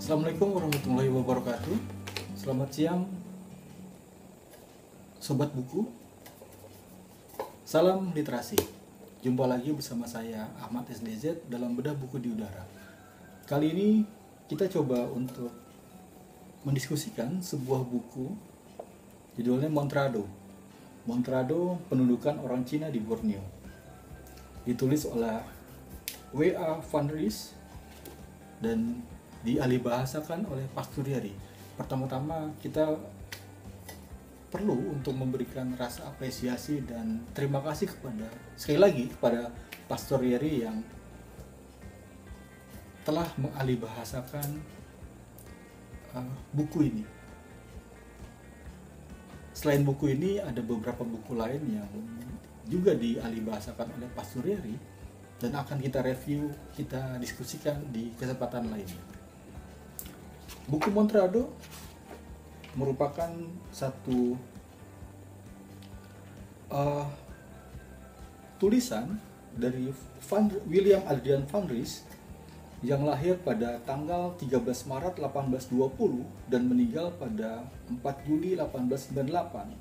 Assalamualaikum warahmatullahi wabarakatuh. Selamat siang, sobat buku. Salam literasi. Jumpa lagi bersama saya Ahmad SDZ dalam bedah buku di udara. Kali ini kita coba untuk mendiskusikan sebuah buku judulnya Montrado. Montrado, pendudukan orang Cina di Borneo. Ditulis oleh W.A. van Ries dan dialihbahasakan oleh Pasturieri. Pertama-tama kita perlu untuk memberikan rasa apresiasi dan terima kasih sekali lagi kepada Pasturieri yang telah mengalihbahasakan buku ini. Selain buku ini ada beberapa buku lain yang juga dialihbahasakan oleh Pasturieri dan akan kita review, kita diskusikan di kesempatan lainnya. Buku Montrado merupakan satu tulisan dari William Adrian van Ries yang lahir pada tanggal 13 Maret 1820 dan meninggal pada 4 Juli 1898.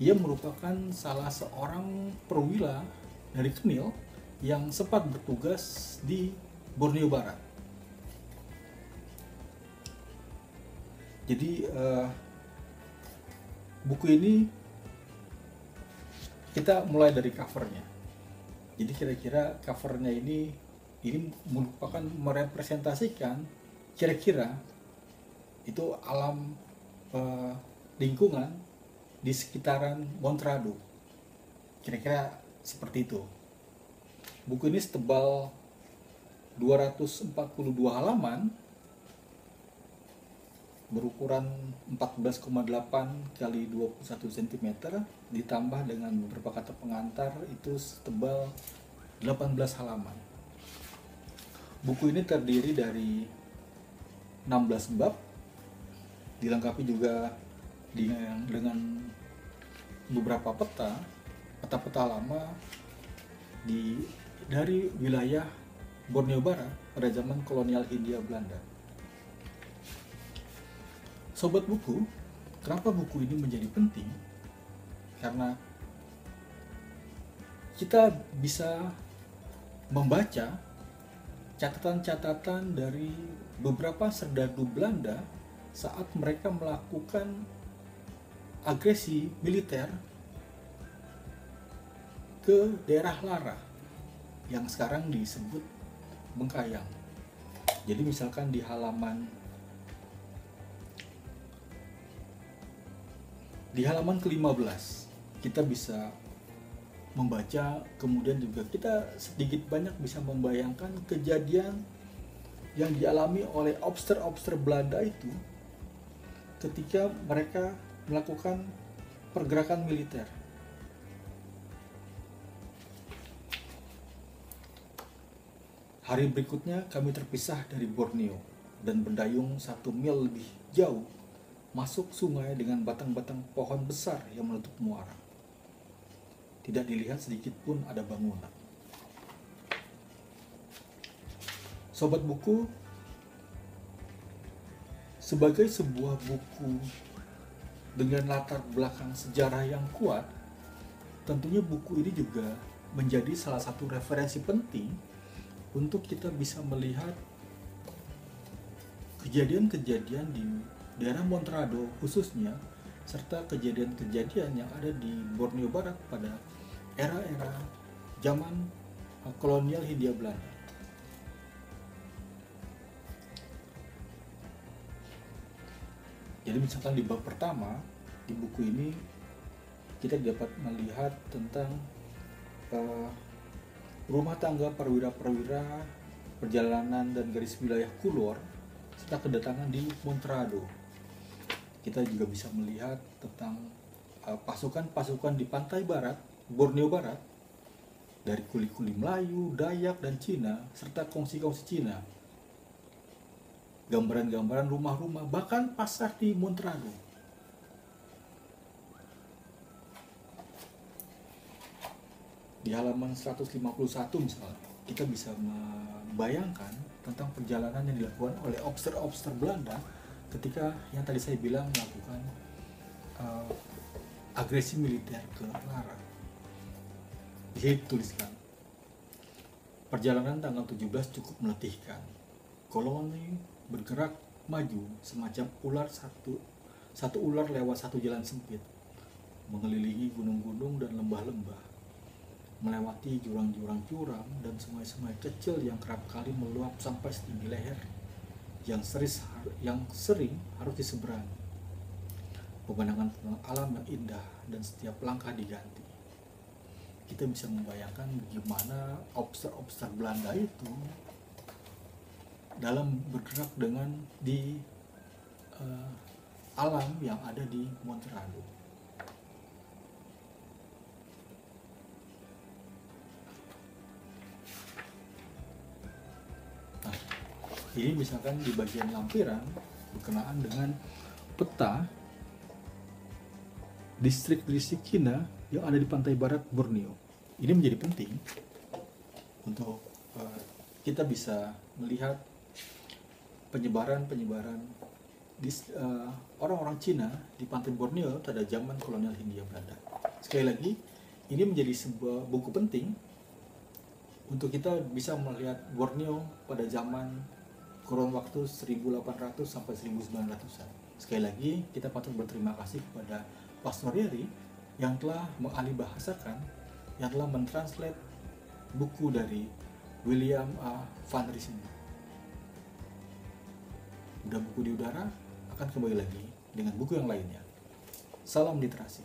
Ia merupakan salah seorang perwira dari Kemil yang sempat bertugas di Borneo Barat. Jadi buku ini kita mulai dari covernya. Jadi kira-kira covernya ini merupakan merepresentasikan kira-kira itu alam lingkungan di sekitaran Montrado. Kira-kira seperti itu. Buku ini setebal 242 halaman, berukuran 14,8 kali 21 cm, ditambah dengan beberapa kata pengantar itu setebal 18 halaman. Buku ini terdiri dari 16 bab, dilengkapi juga dengan beberapa peta lama dari wilayah Borneo Barat pada zaman kolonial Hindia Belanda. Sobat buku, kenapa buku ini menjadi penting? Karena kita bisa membaca catatan-catatan dari beberapa serdadu Belanda saat mereka melakukan agresi militer ke daerah Lara yang sekarang disebut Bengkayang. Jadi misalkan di halaman ke-15 kita bisa membaca, kemudian juga kita sedikit banyak bisa membayangkan kejadian yang dialami oleh officer Belanda itu ketika mereka melakukan pergerakan militer. Hari berikutnya kami terpisah dari Borneo dan berdayung 1 mil lebih jauh masuk sungai dengan batang-batang pohon besar yang menutup muara. Tidak dilihat sedikit pun ada bangunan. Sobat buku, sebagai sebuah buku dengan latar belakang sejarah yang kuat, tentunya buku ini juga menjadi salah satu referensi penting untuk kita bisa melihat kejadian-kejadian di daerah Montrado khususnya, serta kejadian-kejadian yang ada di Borneo Barat pada era-era zaman kolonial Hindia Belanda. Jadi misalkan di bab pertama di buku ini kita dapat melihat tentang rumah tangga perwira-perwira, perjalanan dan garis wilayah Kulor serta kedatangan di Montrado. Kita juga bisa melihat tentang pasukan-pasukan di pantai barat, Borneo Barat, dari kuli-kuli Melayu, Dayak, dan Cina, serta kongsi-kongsi Cina. Gambaran-gambaran rumah-rumah, bahkan pasar di Montrado. Di halaman 151 misalnya, kita bisa membayangkan tentang perjalanan yang dilakukan oleh officer Belanda ketika yang tadi saya bilang melakukan agresi militer ke Lara. Di sini dituliskan, perjalanan tanggal 17 cukup meletihkan. Koloni bergerak maju semacam satu ular lewat satu jalan sempit, mengelilingi gunung-gunung dan lembah-lembah, melewati jurang-jurang curam dan sungai-sungai kecil yang kerap kali meluap sampai setinggi leher, yang sering harus diseberangi. Pemandangan alam yang indah dan setiap langkah diganti. Kita bisa membayangkan bagaimana officer Belanda itu dalam bergerak dengan di alam yang ada di Monterrey. Nah, ini misalkan di bagian lampiran berkenaan dengan peta distrik-distrik Cina yang ada di pantai barat Borneo. Ini menjadi penting untuk kita bisa melihat penyebaran orang-orang Cina di pantai Borneo pada zaman kolonial Hindia Belanda. Sekali lagi, ini menjadi sebuah buku penting untuk kita bisa melihat Borneo pada zaman kurun waktu 1800 sampai 1900-an. Sekali lagi, kita patut berterima kasih kepada Pastor Yeri yang telah mengalihbahasakan, yang telah mentranslate buku dari William A. Van Riesen. Udah buku di udara akan kembali lagi dengan buku yang lainnya. Salam literasi.